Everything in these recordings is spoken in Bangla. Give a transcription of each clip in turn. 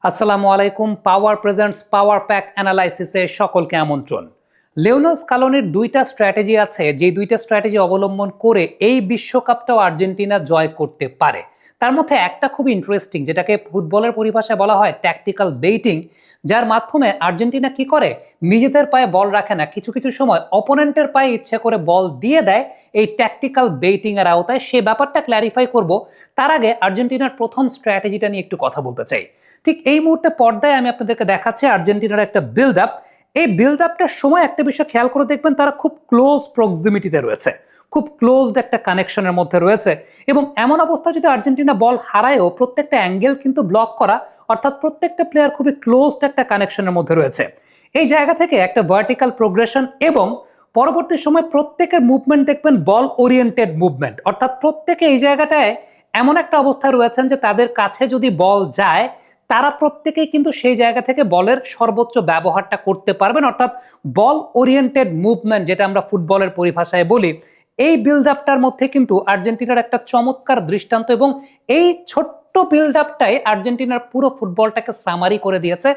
আসসালামু আলাইকুম। পাওয়ার প্রেজেন্টস পাওয়ার প্যাক অ্যানালাইসিসে সকলকে আমন্ত্রণ। লিওনেল স্কালোনির দুইটা স্ট্র্যাটেজি আছে, যে দুইটা স্ট্র্যাটেজি অবলম্বন করে এই বিশ্বকাপটাও আর্জেন্টিনা জয় করতে পারে। তার মধ্যে একটা খুব ইন্টারেস্টিং, যেটাকে ফুটবলের পরিভাষায় বলা হয় ট্যাকটিক্যাল বেইটিং, যার মাধ্যমে আর্জেন্টিনা কি করে, নিজেদের পায়ে বল রাখে না, কিছু কিছু সময় অপোনেন্টের পায়ে ইচ্ছে করে বল দিয়ে দেয় এই ট্যাকটিক্যাল বেইটিং এর আওতায়। সে ব্যাপারটা ক্ল্যারিফাই করব, তার আগে আর্জেন্টিনার প্রথম স্ট্র্যাটেজিটা নিয়ে একটু কথা বলতে চাই। ঠিক এই মুহূর্তে পর্দায় আমি আপনাদেরকে দেখাচ্ছি আর্জেন্টিনার একটা বিল্ড আপ। এই বিল্ড আপটার সময় একটা বিষয় খেয়াল করে দেখবেন, তারা খুব ক্লোজ প্রক্সিমিটিতে রয়েছে, খুব ক্লোজড একটা কানেকশনের মধ্যে রয়েছে। এবং এমন অবস্থা যদি আর্জেন্টিনা বল হারায়ও, প্রত্যেকটা অ্যাঙ্গেল কিন্তু ব্লক করা, অর্থাৎ প্রত্যেকটা প্লেয়ার খুবই ক্লোজড একটা কানেকশনের মধ্যে রয়েছে। এই জায়গা থেকে একটা ভার্টিক্যাল প্রোগ্রেশন এবং পরবর্তী সময় প্রত্যেকের মুভমেন্ট দেখবেন বল ওরিয়েন্টেড মুভমেন্ট, অর্থাৎ প্রত্যেকে এই জায়গাটায় এমন একটা অবস্থায় রয়েছেন যে তাদের কাছে যদি বল যায়, তারা প্রত্যেকেই কিন্তু সেই জায়গা থেকে বলের সর্বোচ্চ ব্যবহারটা করতে পারবেন, অর্থাৎ বল ওরিয়েন্টেড মুভমেন্ট, যেটা আমরা ফুটবলের পরিভাষায় বলি। এই বিল্ড আপটার মধ্যে কিন্তু আর্জেন্টিনার একটা চমৎকার দৃষ্টান্ত, এবং এই ছোট্ট বিল্ড আপটাই আর্জেন্টিনার পুরো ফুটবলটাকে সামারি করে দিয়েছে।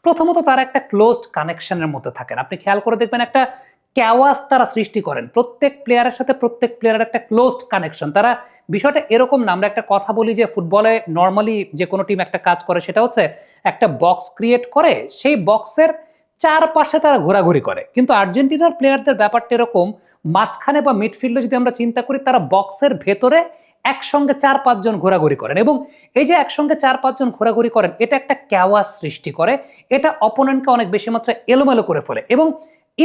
প্রথমত তারা একটা ক্লোজড কানেকশনের মধ্যে থাকেন, আপনি খেয়াল করে দেখবেন একটা ক্যাওয়াস তারা সৃষ্টি করেন, প্রত্যেক প্লেয়ারের সাথে প্রত্যেক প্লেয়ারের একটা ক্লোজড কানেকশন। তারা বিষয়টা এরকম না, আমরা একটা কথা বলি যে ফুটবলে নর্মালি যে কোনো টিম একটা কাজ করে, সেটা হচ্ছে একটা বক্স ক্রিয়েট করে, সেই বক্সের চারপাশে তারা ঘোরাঘুরি করে। কিন্তু আর্জেন্টিনার প্লেয়ারদের ব্যাপারটা এরকম, মাঝখানে বা মিডফিল্ডে যদি আমরা চিন্তা করি, তারা বক্সের ভেতরে একসঙ্গে 4-5 জন ঘোরাঘুরি করেন, এবং এই যে একসঙ্গে 4-5 জন ঘোরাঘুরি করেন, এটা একটা ক্যাওয়াস সৃষ্টি করে, এটা অপোনেন্টকে অনেক বেশি মাত্রায় এলোমেলো করে ফেলে। এবং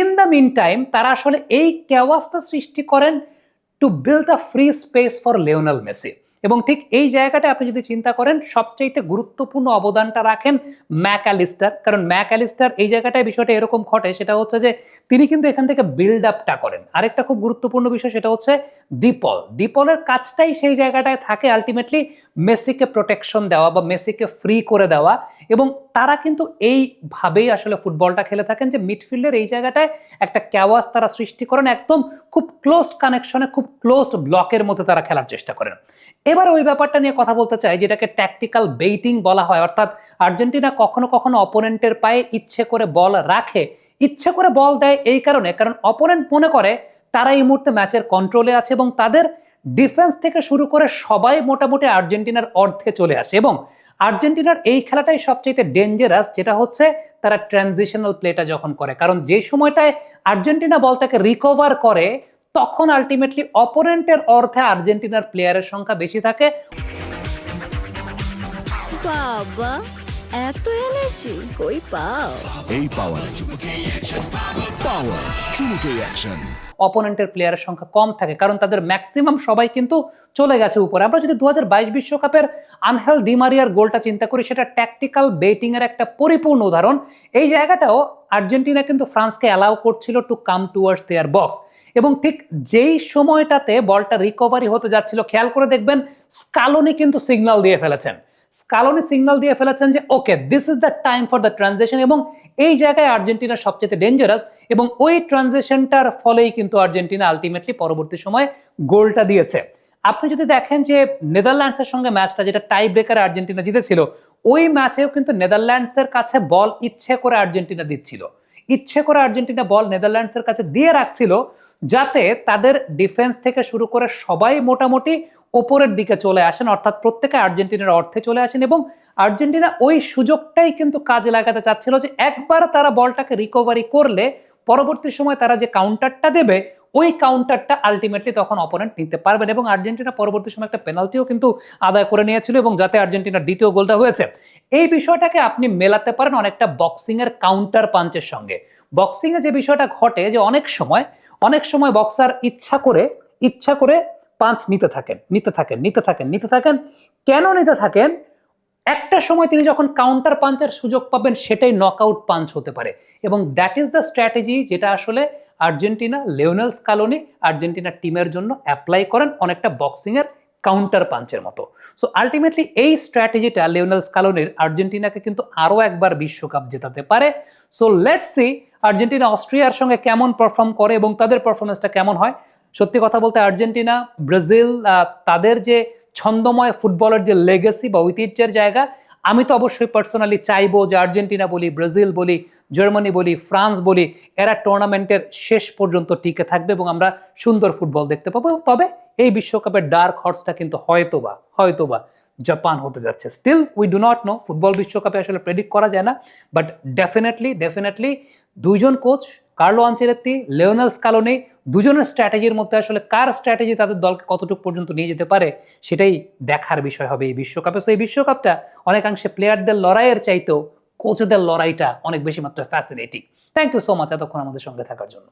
ইন দ্য মিন টাইম তারা আসলে এই ক্যাওয়াসটা সৃষ্টি করেন to build a free space for Lionel Messi. এবং ঠিক এই জায়গাটা আপনি যদি চিন্তা করেন, সবচাইতে গুরুত্বপূর্ণ অবদানটা রাখেন ম্যাকঅ্যালিস্টার। কারণ ম্যাকঅ্যালিস্টার এই জায়গাটায় বিষয়টা এরকম ঘটে, সেটা হচ্ছে যে তিনি কিন্তু এখান থেকে বিল্ড আপটা করেন। আরেকটা খুব গুরুত্বপূর্ণ বিষয়, সেটা হচ্ছে ডিপলের কাজটাই সেই জায়গাটায় থাকে আলটিমেটলি মেসিকে প্রোটেকশন দেওয়া বা মেসিকে ফ্রি করে দেওয়া। এবং তারা কিন্তু এইভাবেই আসলে ফুটবলটা খেলে থাকেন, যে মিডফিল্ডের এই জায়গাটায় একটা ক্যাওয়াস তারা সৃষ্টি করেন, একদম খুব ক্লোজড কানেকশনে, খুব ক্লোজড ব্লকের মধ্যে তারা খেলার চেষ্টা করেন। এবার ওই ব্যাপারটা নিয়ে কথা বলতে চাই, যেটাকে ট্যাকটিক্যাল বেইটিং বলা হয়, অর্থাৎ আর্জেন্টিনা কখনো কখনো অপোনেন্টের পায়ে ইচ্ছে করে বল রাখে, ইচ্ছে করে বল দেয় এই কারণে, কারণ অপোনেন্ট মনে করে তারা এই মুহূর্তে ম্যাচের কন্ট্রোলে আছে, এবং তাদের ডিফেন্স থেকে শুরু করে সবাই মোটামুটি আর্জেন্টিনার অর্ধে চলে আসে। এবং আর্জেন্টিনার এই খেলাটাই সবচেয়ে ডেঞ্জারাস, যেটা হচ্ছে তারা ট্রানজিশনাল প্লেটা যখন করে, কারণ যে সময়টায় আর্জেন্টিনা বলটাকে রিকভার করে, তখন আলটিমেটলি অপোনেন্টের অর্ধে আর্জেন্টিনার প্লেয়ারের সংখ্যা বেশি থাকে। বাবা, এত এনার্জি কই পাও? এই পাওয়ার চুমুকে অ্যাকশন। অপোনেন্টের প্লেয়ারের সংখ্যা কম থাকে, কারণ তাদের ম্যাক্সিমাম সবাই কিন্তু চলে গেছে উপরে। আমরা যদি 2022 বিশ্বকাপের আনহেল ডি মারিয়ার গোলটা চিন্তা করি, সেটা ট্যাকটিক্যাল বেটিং এর একটা পরিপূর্ণ উদাহরণ। এই জায়গাটাও আর্জেন্টিনা কিন্তু ফ্রান্সকে অ্যালাউ করছিল to come towards their box, এবং ঠিক যেই সময়টাতে বলটা রিকভারি হতে যাচ্ছিল, খেয়াল করে দেখবেন স্কালোনি কিন্তু সিগন্যাল দিয়ে ফেলেছেন, যে okay, this is the time for the transition. এবং এই জায়গায় আর্জেন্টিনা সবচেয়ে ডেঞ্জারাস, এবং ওই ট্রানজিশনটার ফলেই কিন্তু আর্জেন্টিনা আলটিমেটলি পরবর্তী সময় গোলটা দিয়েছে। আপনি যদি দেখেন যে নেদারল্যান্ডসের সঙ্গে ম্যাচটা, যেটা টাই ব্রেকারে আর্জেন্টিনা জিতেছিল, ওই ম্যাচেও কিন্তু নেদারল্যান্ডসের কাছে বল ইচ্ছে করে আর্জেন্টিনা দিচ্ছিল, ইচ্ছে করে আর্জেন্টিনা বল নেদারল্যান্ডসের কাছে দিয়ে রাখছিল, যাতে তাদের ডিফেন্স থেকে শুরু করে সবাই মোটামুটি ওপরের দিকে চলে আসেন, অর্থাৎ প্রত্যেকে আর্জেন্টিনার অর্থে চলে আসেন। এবং আর্জেন্টিনা ওই সুযোগটাই কিন্তু কাজে লাগাতে চাচ্ছিল, যে একবার তারা বলটাকে রিকভারি করলে পরবর্তী সময় তারা যে কাউন্টারটা দেবে, ওই কাউন্টারটা আলটিমেটলি তখন অপোনেন্ট নিতে পারবেন। এবং আর্জেন্টিনা পরবর্তী সময় একটা পেনাল্টিও কিন্তু আদায় করে নিয়েছিল, এবং যাতে আর্জেন্টিনার দ্বিতীয় গোলটা হয়েছে। এই বিষয়টাকে আপনি মেলাতে পারেন অনেকটা বক্সিং এর কাউন্টার পাঞ্চের সঙ্গে। বক্সিং এ যে বিষয়টা ঘটে, যে অনেক সময় বক্সার ইচ্ছা করে পাঞ্চ নিতে থাকেন। কেন নিতে থাকেন? একটা সময় তিনি যখন কাউন্টার পাঞ্চের সুযোগ পাবেন, সেটাই নকআউট পাঞ্চ হতে পারে। এবং দ্যাট ইজ দ্য স্ট্র্যাটেজি, যেটা আসলে আর্জেন্টিনা, লিওনেল স্কালোনি আর্জেন্টিনা টিমের জন্য অ্যাপ্লাই করেন, অনেকটা বক্সিং এর কাউন্টার পাঞ্চের মতো। সো আলটিমেটলি এই স্ট্র্যাটেজিটা লিওনেল স্কালোনির আর্জেন্টিনাকে কিন্তু আরো একবার বিশ্বকাপ জেতাতে পারে। সো লেটস সি আর্জেন্টিনা অস্ট্রিয়ার সঙ্গে কেমন পারফর্ম করে এবং তাদের পারফরমেন্সটা কেমন হয়। সত্যি কথা বলতে আর্জেন্টিনা, ব্রাজিল, তাদের যে ছন্দময় ফুটবলের যে লেগেসি বা ঐতিহ্যের জায়গা, আমি তো অবশ্যই পার্সোনালি চাইবো যে আর্জেন্টিনা বলি, ব্রাজিল বলি, জার্মানি বলি, ফ্রান্স বলি, এরা টুর্নামেন্টের শেষ পর্যন্ত টিকে থাকবে এবং আমরা সুন্দর ফুটবল দেখতে পাবো। তবে এই বিশ্বকাপের ডার্ক হর্সটা কিন্তু হয়তোবা জাপান হতে যাচ্ছে। Still we do not know, football বিশ্বকাপে আসলে প্রেডিক্ট করা যায় না, বাট ডেফিনেটলি দুইজন coach, Carlo Ancelotti, Lionel Scaloni, দুজনের স্ট্র্যাটেজির মধ্যে আসলে কার স্ট্র্যাটেজি তাদের দলকে কতটুকু পর্যন্ত নিয়ে যেতে পারে সেটাই দেখার বিষয় হবে এই বিশ্বকাপে। সো এই বিশ্বকাপটা অনেকাংশে প্লেয়ারদের লড়াইয়ের চাইতেও কোচদের লড়াইটা অনেক বেশি মাত্রায় fascinating. Thank you so much এতক্ষণ আমাদের সঙ্গে থাকার জন্য।